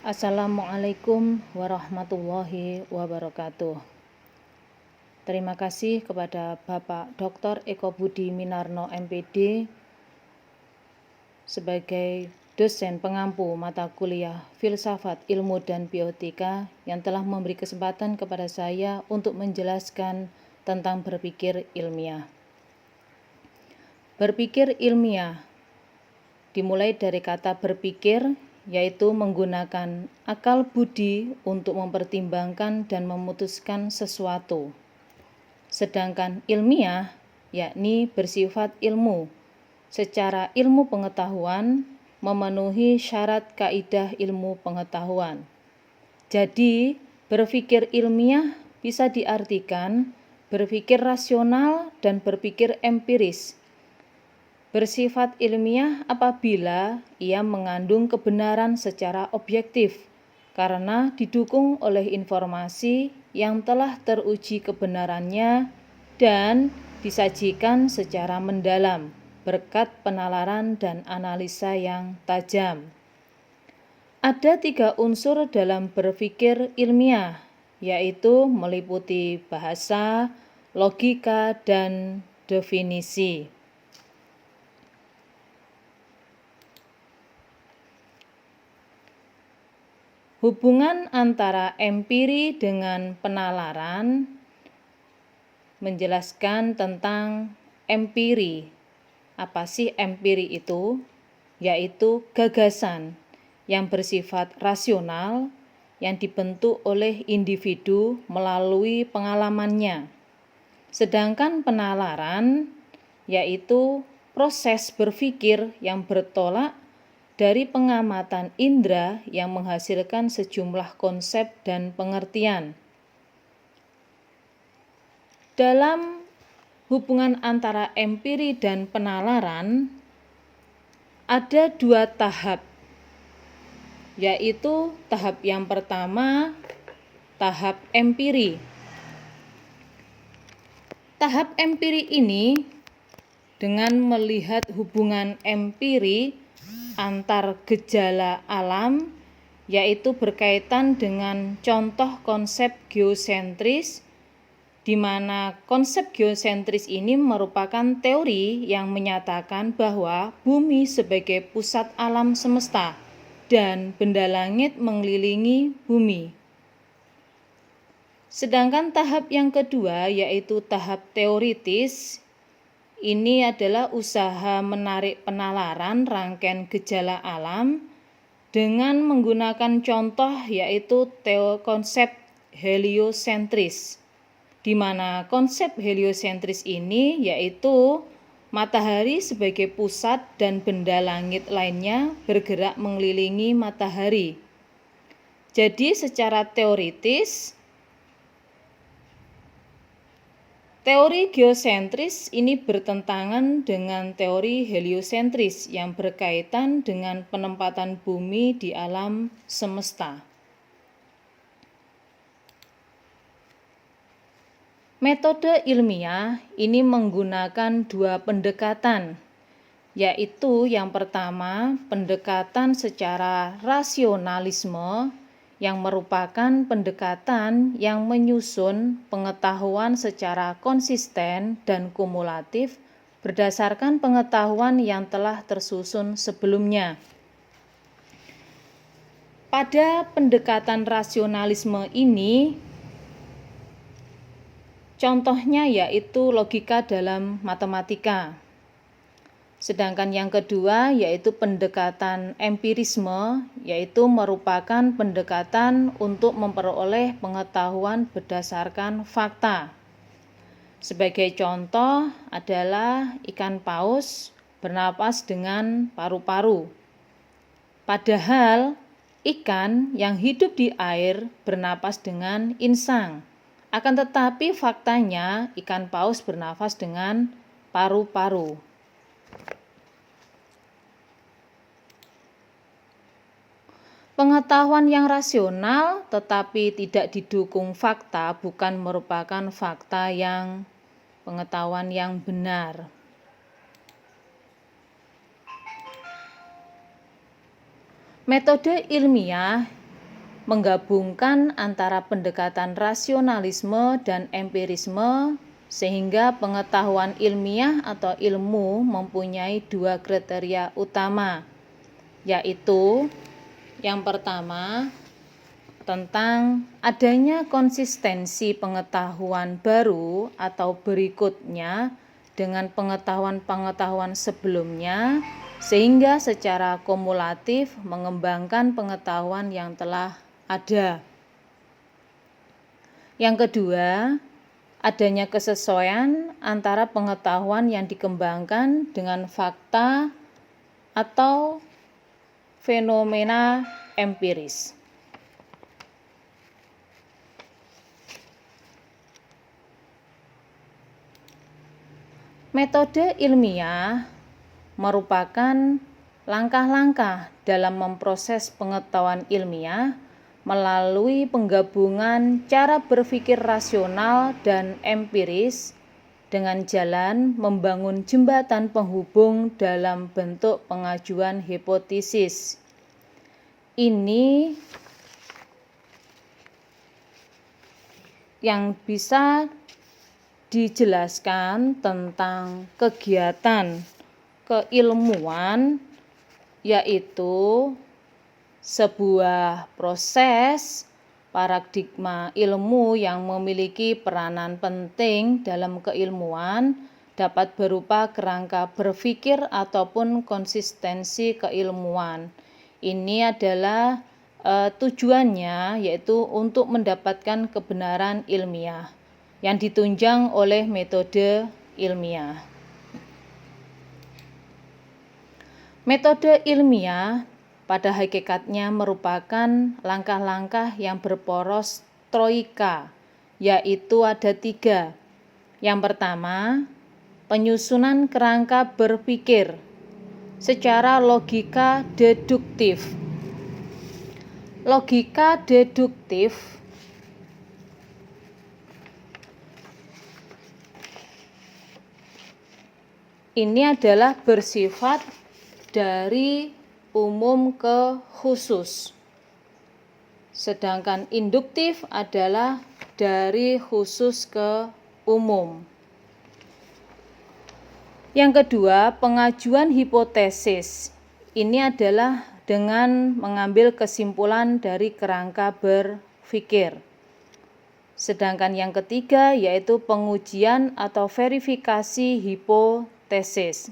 Assalamualaikum warahmatullahi wabarakatuh. Terima kasih kepada Bapak Dr. Eko Budi Minarno MPD sebagai dosen pengampu mata kuliah Filsafat Ilmu dan Bioetika yang telah memberi kesempatan kepada saya untuk menjelaskan tentang berpikir ilmiah. Berpikir ilmiah dimulai dari kata berpikir, yaitu menggunakan akal budi untuk mempertimbangkan dan memutuskan sesuatu. Sedangkan ilmiah, yakni bersifat ilmu, secara ilmu pengetahuan memenuhi syarat kaidah ilmu pengetahuan. Jadi, berpikir ilmiah bisa diartikan berpikir rasional dan berpikir empiris. Bersifat ilmiah apabila ia mengandung kebenaran secara objektif karena didukung oleh informasi yang telah teruji kebenarannya dan disajikan secara mendalam berkat penalaran dan analisa yang tajam. Ada 3 unsur dalam berpikir ilmiah, yaitu meliputi bahasa, logika, dan definisi. Hubungan antara empiri dengan penalaran menjelaskan tentang empiri. Apa sih empiri itu? Yaitu gagasan yang bersifat rasional yang dibentuk oleh individu melalui pengalamannya. Sedangkan penalaran yaitu proses berpikir yang bertolak dari pengamatan indera yang menghasilkan sejumlah konsep dan pengertian. Dalam hubungan antara empiri dan penalaran, ada 2 tahap, yaitu tahap yang pertama, tahap empiri. Tahap empiri ini dengan melihat hubungan empiri antar gejala alam, yaitu berkaitan dengan contoh konsep geosentris, di mana konsep geosentris ini merupakan teori yang menyatakan bahwa bumi sebagai pusat alam semesta dan benda langit mengelilingi bumi. Sedangkan tahap yang kedua yaitu tahap teoritis. Ini adalah usaha menarik penalaran rangkaian gejala alam dengan menggunakan contoh yaitu konsep heliosentris, di mana konsep heliosentris ini yaitu matahari sebagai pusat dan benda langit lainnya bergerak mengelilingi matahari. Jadi secara teoritis, teori geosentris ini bertentangan dengan teori heliosentris yang berkaitan dengan penempatan bumi di alam semesta. Metode ilmiah ini menggunakan 2 pendekatan, yaitu yang pertama pendekatan secara rasionalisme, yang merupakan pendekatan yang menyusun pengetahuan secara konsisten dan kumulatif berdasarkan pengetahuan yang telah tersusun sebelumnya. Pada pendekatan rasionalisme ini, contohnya yaitu logika dalam matematika. Sedangkan yang kedua yaitu pendekatan empirisme, yaitu merupakan pendekatan untuk memperoleh pengetahuan berdasarkan fakta. Sebagai contoh adalah ikan paus bernapas dengan paru-paru. Padahal ikan yang hidup di air bernapas dengan insang. Akan tetapi faktanya ikan paus bernapas dengan paru-paru. Pengetahuan yang rasional tetapi tidak didukung fakta bukan merupakan pengetahuan yang benar. Metode ilmiah menggabungkan antara pendekatan rasionalisme dan empirisme sehingga pengetahuan ilmiah atau ilmu mempunyai dua kriteria utama, yaitu yang pertama tentang adanya konsistensi pengetahuan baru atau berikutnya dengan pengetahuan-pengetahuan sebelumnya sehingga secara kumulatif mengembangkan pengetahuan yang telah ada. Yang kedua, adanya kesesuaian antara pengetahuan yang dikembangkan dengan fakta atau fenomena empiris. Metode ilmiah merupakan langkah-langkah dalam memproses pengetahuan ilmiah melalui penggabungan cara berpikir rasional dan empiris dengan jalan membangun jembatan penghubung dalam bentuk pengajuan hipotesis. Ini yang bisa dijelaskan tentang kegiatan keilmuan, yaitu sebuah proses paradigma ilmu yang memiliki peranan penting dalam keilmuan, dapat berupa kerangka berpikir ataupun konsistensi keilmuan. Ini adalah tujuannya, yaitu untuk mendapatkan kebenaran ilmiah yang ditunjang oleh metode ilmiah. Metode ilmiah pada hakikatnya merupakan langkah-langkah yang berporos troika, yaitu ada 3. Yang pertama, penyusunan kerangka berpikir secara logika deduktif. Logika deduktif ini adalah bersifat dari umum ke khusus. Sedangkan induktif adalah dari khusus ke umum. Yang kedua, pengajuan hipotesis. Ini adalah dengan mengambil kesimpulan dari kerangka berpikir. Sedangkan yang ketiga yaitu pengujian atau verifikasi hipotesis.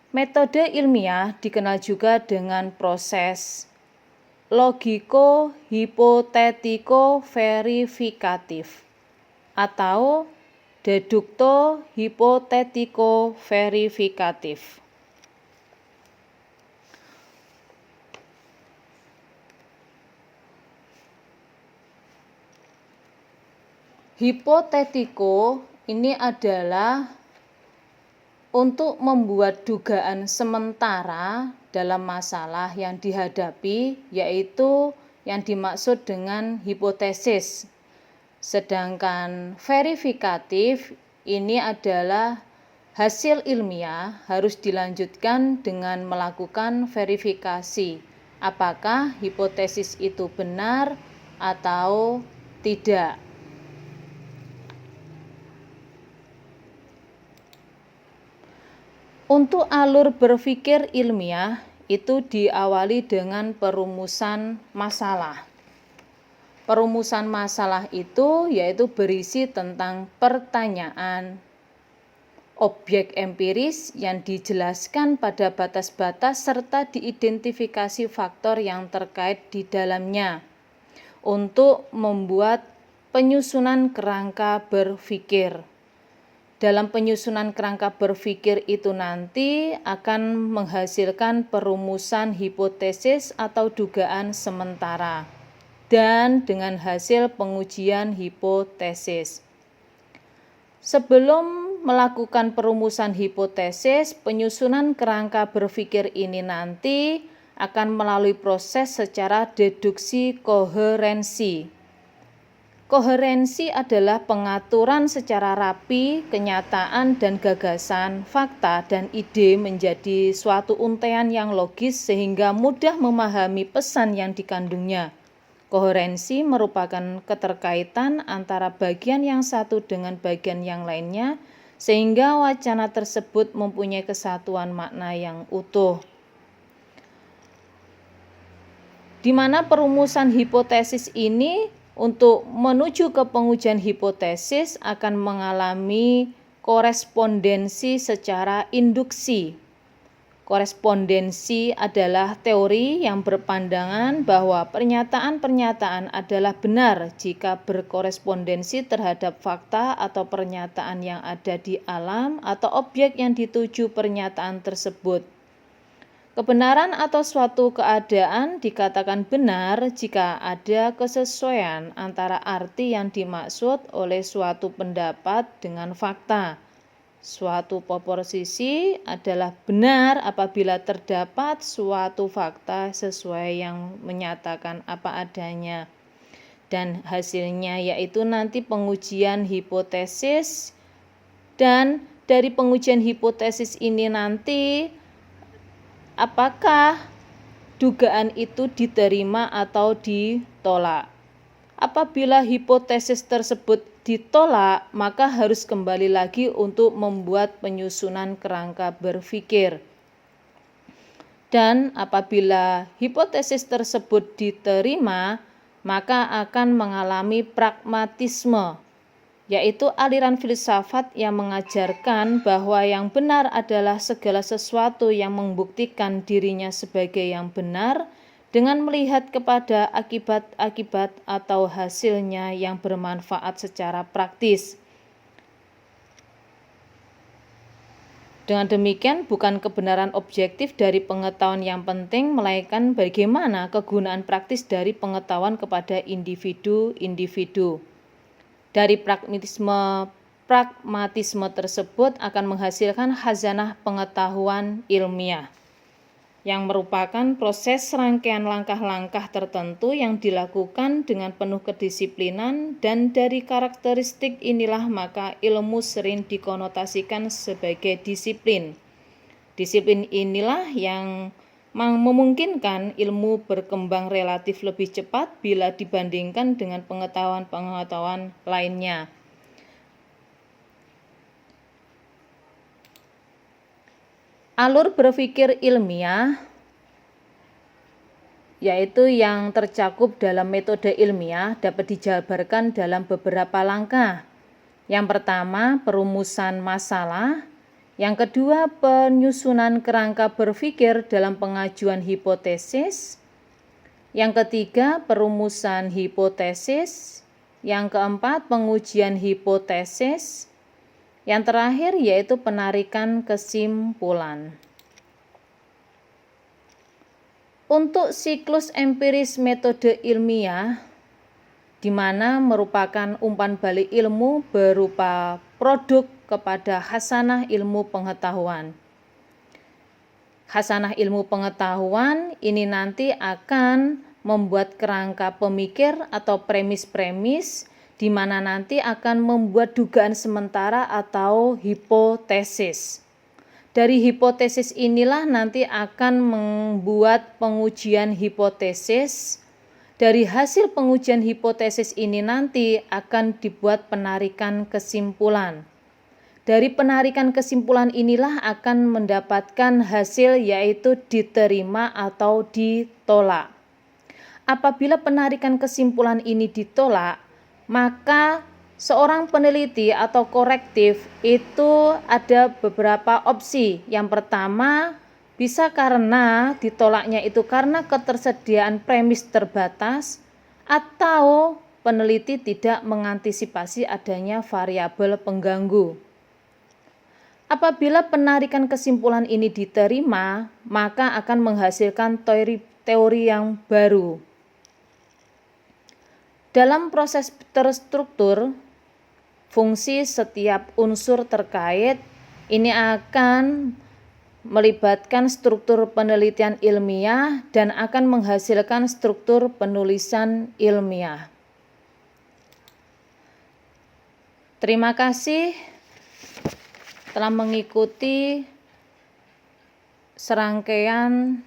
Metode ilmiah dikenal juga dengan proses logiko-hipotetiko-verifikatif atau dedukto-hipotetiko-verifikatif. Hipotetiko ini adalah untuk membuat dugaan sementara dalam masalah yang dihadapi, yaitu yang dimaksud dengan hipotesis. Sedangkan verifikatif ini adalah hasil ilmiah harus dilanjutkan dengan melakukan verifikasi apakah hipotesis itu benar atau tidak. Untuk alur berpikir ilmiah itu diawali dengan perumusan masalah. Perumusan masalah itu yaitu berisi tentang pertanyaan, objek empiris yang dijelaskan pada batas-batas serta diidentifikasi faktor yang terkait di dalamnya untuk membuat penyusunan kerangka berpikir. Dalam penyusunan kerangka berpikir itu nanti akan menghasilkan perumusan hipotesis atau dugaan sementara dan dengan hasil pengujian hipotesis. Sebelum melakukan perumusan hipotesis, penyusunan kerangka berpikir ini nanti akan melalui proses secara deduksi koherensi. Koherensi adalah pengaturan secara rapi kenyataan dan gagasan, fakta dan ide menjadi suatu untaian yang logis sehingga mudah memahami pesan yang dikandungnya. Koherensi merupakan keterkaitan antara bagian yang satu dengan bagian yang lainnya sehingga wacana tersebut mempunyai kesatuan makna yang utuh. Di mana perumusan hipotesis ini untuk menuju ke pengujian hipotesis akan mengalami korespondensi secara induksi. Korespondensi adalah teori yang berpandangan bahwa pernyataan-pernyataan adalah benar jika berkorespondensi terhadap fakta atau pernyataan yang ada di alam atau objek yang dituju pernyataan tersebut. Kebenaran atau suatu keadaan dikatakan benar jika ada kesesuaian antara arti yang dimaksud oleh suatu pendapat dengan fakta. Suatu proposisi adalah benar apabila terdapat suatu fakta sesuai yang menyatakan apa adanya. Dan hasilnya yaitu nanti pengujian hipotesis, dan dari pengujian hipotesis ini nanti apakah dugaan itu diterima atau ditolak. Apabila hipotesis tersebut ditolak, maka harus kembali lagi untuk membuat penyusunan kerangka berpikir. Dan apabila hipotesis tersebut diterima, maka akan mengalami pragmatisme, yaitu aliran filsafat yang mengajarkan bahwa yang benar adalah segala sesuatu yang membuktikan dirinya sebagai yang benar dengan melihat kepada akibat-akibat atau hasilnya yang bermanfaat secara praktis. Dengan demikian, bukan kebenaran objektif dari pengetahuan yang penting, melainkan bagaimana kegunaan praktis dari pengetahuan kepada individu-individu. Dari pragmatisme tersebut akan menghasilkan khazanah pengetahuan ilmiah, yang merupakan proses rangkaian langkah-langkah tertentu yang dilakukan dengan penuh kedisiplinan, dan dari karakteristik inilah maka ilmu sering dikonotasikan sebagai disiplin. Disiplin inilah yang memungkinkan ilmu berkembang relatif lebih cepat bila dibandingkan dengan pengetahuan-pengetahuan lainnya. Alur berpikir ilmiah, yaitu yang tercakup dalam metode ilmiah, dapat dijabarkan dalam beberapa langkah. Yang pertama, perumusan masalah. Yang kedua, penyusunan kerangka berpikir dalam pengajuan hipotesis. Yang ketiga, perumusan hipotesis. Yang keempat, pengujian hipotesis. Yang terakhir yaitu penarikan kesimpulan. Untuk siklus empiris metode ilmiah, di mana merupakan umpan balik ilmu berupa produk kepada khasanah ilmu pengetahuan. Khasanah ilmu pengetahuan ini nanti akan membuat kerangka pemikir atau premis-premis, di mana nanti akan membuat dugaan sementara atau hipotesis. Dari hipotesis inilah nanti akan membuat pengujian hipotesis. Dari hasil pengujian hipotesis ini nanti akan dibuat penarikan kesimpulan. Dari penarikan kesimpulan inilah akan mendapatkan hasil, yaitu diterima atau ditolak. Apabila penarikan kesimpulan ini ditolak, maka seorang peneliti atau korektif itu ada beberapa opsi. Yang pertama, bisa karena ditolaknya itu karena ketersediaan premis terbatas, atau peneliti tidak mengantisipasi adanya variabel pengganggu. Apabila penarikan kesimpulan ini diterima, maka akan menghasilkan teori yang baru. Dalam proses terstruktur, fungsi setiap unsur terkait ini akan melibatkan struktur penelitian ilmiah dan akan menghasilkan struktur penulisan ilmiah. Terima kasih telah mengikuti serangkaian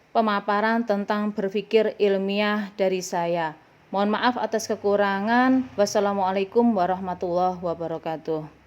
pemaparan tentang berpikir ilmiah dari saya. Mohon maaf atas kekurangan. Wassalamualaikum warahmatullahi wabarakatuh.